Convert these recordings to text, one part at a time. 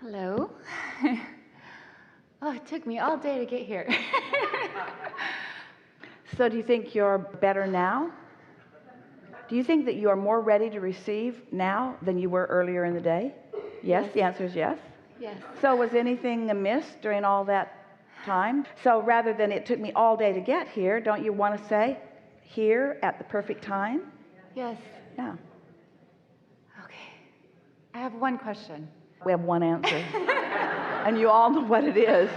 Hello. Oh, it took me all day to get here. So do you think you're better now? Do you think that you are more ready to receive now than you were earlier in the day? Yes, the answer is yes. Yes. So was anything amiss during all that time? So rather than it took me all day to get here, don't you want to say here at the perfect time? Yes. Yeah. Okay. I have one question. We have one answer. And you all know what it is.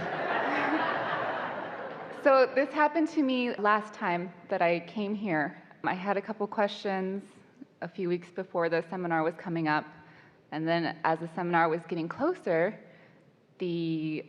So this happened to me last time that I came here. I had a couple questions a few weeks before the seminar was coming up. And then as the seminar was getting closer, the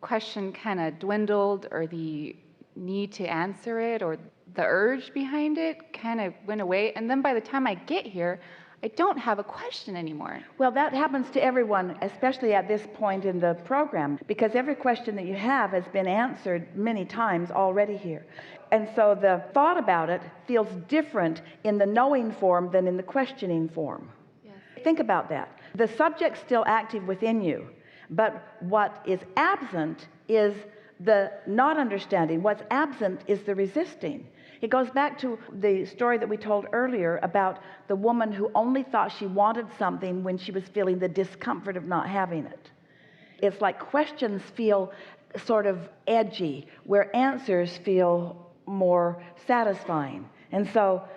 question kind of dwindled, or the need to answer it, or the urge behind it kind of went away. And then by the time I get here, I don't have a question anymore. Well, that happens to everyone, especially at this point in the program, because every question that you have has been answered many times already here. And so the thought about it feels different in the knowing form than in the questioning form. Yes. Think about that. The subject's still active within you, but what is absent is the not understanding. What's absent is the resisting. It goes back to the story that we told earlier about the woman who only thought she wanted something when she was feeling the discomfort of not having it. It's like questions feel sort of edgy, where answers feel more satisfying. And so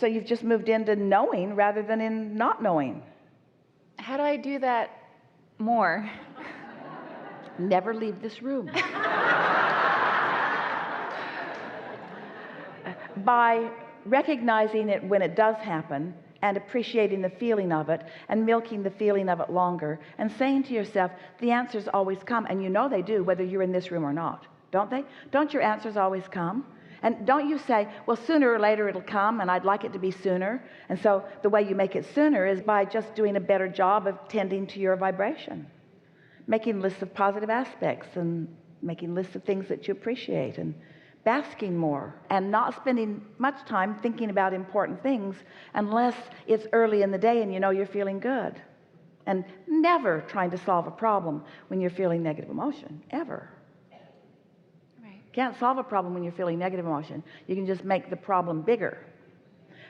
you've just moved into knowing rather than in not knowing. How do I do that more? Never leave this room. By recognizing it when it does happen and appreciating the feeling of it and milking the feeling of it longer and saying to yourself, the answers always come. And you know they do, whether you're in this room or not, don't they? Don't your answers always come? And don't you say, well, sooner or later it'll come, and I'd like it to be sooner. And so the way you make it sooner is by just doing a better job of tending to your vibration, making lists of positive aspects and making lists of things that you appreciate, and basking more, and not spending much time thinking about important things unless it's early in the day and you know you're feeling good. And never trying to solve a problem when you're feeling negative emotion, ever. Right. Can't solve a problem when you're feeling negative emotion. You can just make the problem bigger.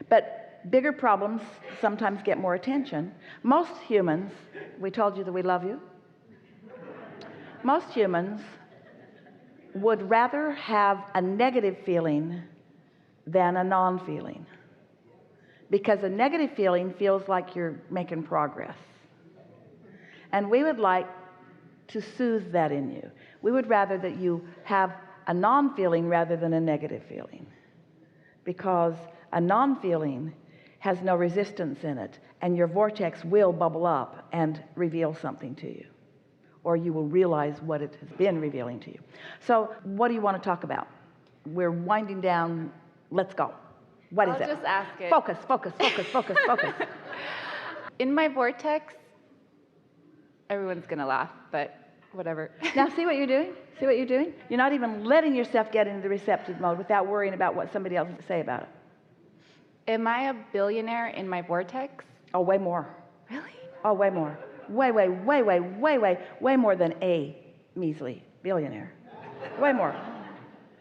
But bigger problems sometimes get more attention. Most humans, we told you that we love you. Most humans would rather have a negative feeling than a non-feeling, because a negative feeling feels like you're making progress, and we would like to soothe that in you. We would rather that you have a non-feeling rather than a negative feeling, because a non-feeling has no resistance in it, and your vortex will bubble up and reveal something to you, or you will realize what it has been revealing to you. So what do you want to talk about? We're winding down. Let's go. What is it? I'll just ask it. Focus, focus, focus, focus, focus. In my vortex, everyone's going to laugh, but whatever. Now see what you're doing? See what you're doing? You're not even letting yourself get into the receptive mode without worrying about what somebody else will say about it. Am I a billionaire in my vortex? Oh, way more. Really? Oh, way more. Way more than a measly billionaire. Way more.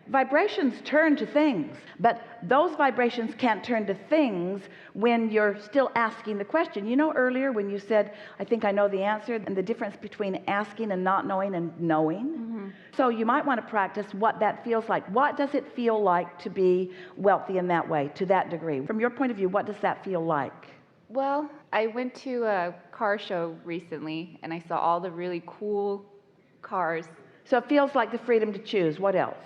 Vibrations turn to things, but those vibrations can't turn to things when you're still asking the question. You know, earlier when you said, I think I know the answer, and the difference between asking and not knowing and knowing. Mm-hmm. So you might want to practice what that feels like. What does it feel like to be wealthy in that way, to that degree? From your point of view, what does that feel like? Well, I went to a car show recently, and I saw all the really cool cars. So it feels like the freedom to choose. What else?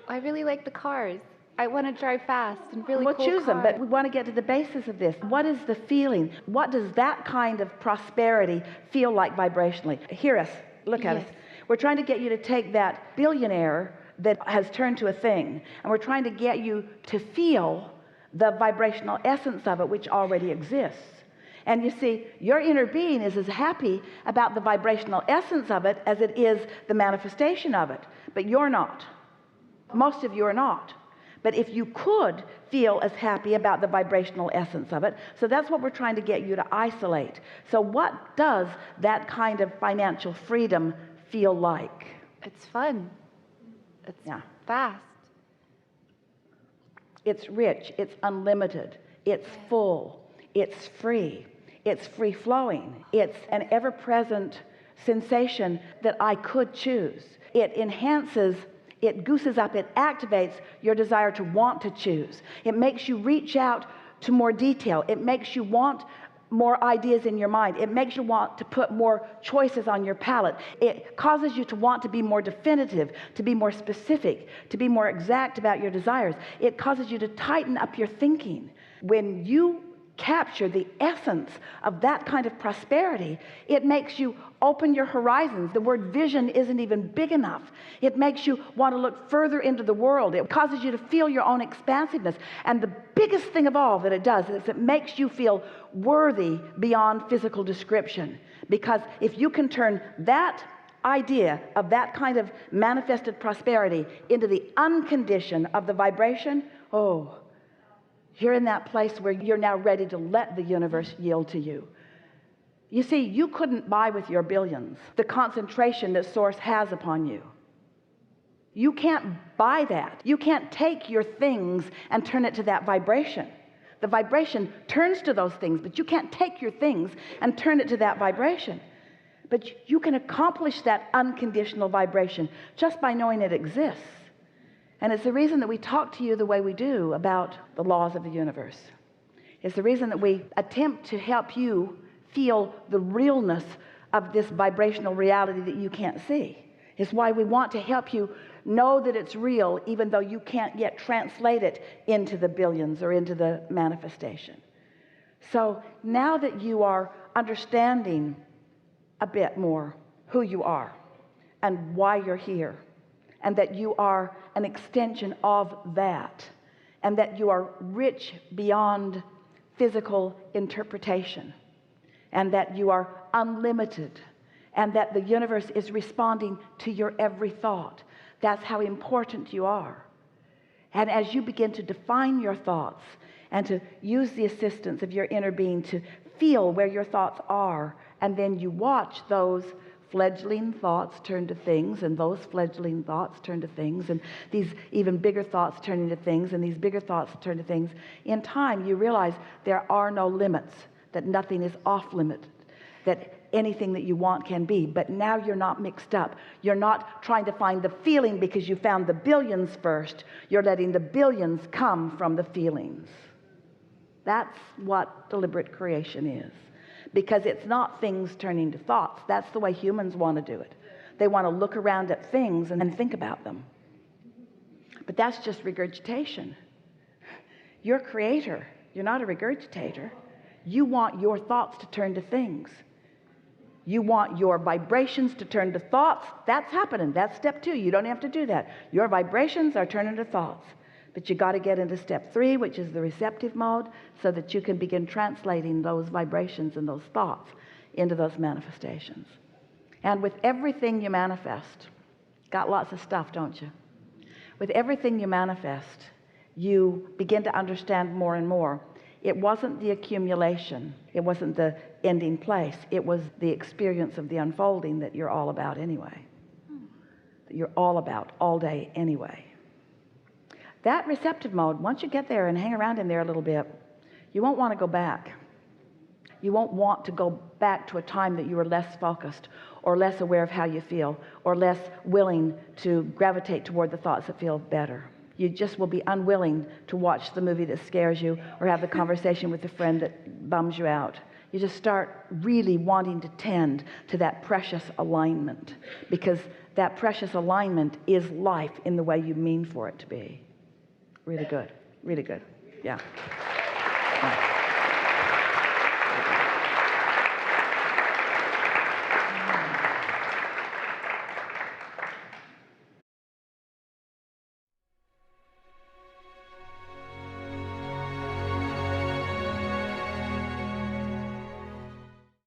I really like the cars. I want to drive fast and really cool cars. We'll choose them, but we want to get to the basis of this. What is the feeling? What does that kind of prosperity feel like vibrationally? Hear us. Look at us. We're trying to get you to take that billionaire that has turned to a thing, and we're trying to get you to feel the vibrational essence of it, which already exists. And you see, your inner being is as happy about the vibrational essence of it as it is the manifestation of it, but you're not. Most of you are not. But if you could feel as happy about the vibrational essence of it, so that's what we're trying to get you to isolate. So what does that kind of financial freedom feel like? It's fun. It's fast. It's rich, it's unlimited, it's full, it's free, it's free-flowing, it's an ever-present sensation that I could choose. It enhances, it gooses up, it activates your desire to want to choose. It makes you reach out to more detail. It makes you want more ideas in your mind. It makes you want to put more choices on your palette. It causes you to want to be more definitive, to be more specific, to be more exact about your desires. It causes you to tighten up your thinking. When you capture the essence of that kind of prosperity, it makes you open your horizons. The word vision isn't even big enough. It makes you want to look further into the world. It causes you to feel your own expansiveness. And the biggest thing of all that it does is it makes you feel worthy beyond physical description. Because if you can turn that idea of that kind of manifested prosperity into the uncondition of the vibration, oh, you're in that place where you're now ready to let the universe yield to you. You see, you couldn't buy with your billions the concentration that Source has upon you. You can't buy that. You can't take your things and turn it to that vibration. The vibration turns to those things, but you can't take your things and turn it to that vibration. But you can accomplish that unconditional vibration just by knowing it exists. And it's the reason that we talk to you the way we do about the laws of the universe. It's the reason that we attempt to help you feel the realness of this vibrational reality that you can't see. It's why we want to help you know that it's real, even though you can't yet translate it into the billions or into the manifestation. So now that you are understanding a bit more who you are and why you're here, and that you are an extension of that, and that you are rich beyond physical interpretation, and that you are unlimited, and that the universe is responding to your every thought. That's how important you are. And as you begin to define your thoughts and to use the assistance of your inner being to feel where your thoughts are, and then you watch those fledgling thoughts turn to things, and those fledgling thoughts turn to things, and these even bigger thoughts turn into things, and these bigger thoughts turn to things. In time, you realize there are no limits, that nothing is off limit, that anything that you want can be. But now you're not mixed up. You're not trying to find the feeling because you found the billions first. You're letting the billions come from the feelings. That's what deliberate creation is. Because it's not things turning to thoughts. That's the way humans want to do it. They want to look around at things and think about them. But that's just regurgitation. You're a creator. You're not a regurgitator. You want your thoughts to turn to things. You want your vibrations to turn to thoughts. That's happening. That's step 2. You don't have to do that. Your vibrations are turning to thoughts. But you got to get into step 3, which is the receptive mode, so that you can begin translating those vibrations and those thoughts into those manifestations. And with everything you manifest, got lots of stuff, don't you? With everything you manifest, you begin to understand more and more. It wasn't the accumulation. It wasn't the ending place. It was the experience of the unfolding that you're all about anyway. That you're all about all day anyway. That receptive mode, once you get there and hang around in there a little bit, you won't want to go back. You won't want to go back to a time that you were less focused or less aware of how you feel or less willing to gravitate toward the thoughts that feel better. You just will be unwilling to watch the movie that scares you or have the conversation with a friend that bums you out. You just start really wanting to tend to that precious alignment, because that precious alignment is life in the way you mean for it to be. Really good. Really good. Yeah.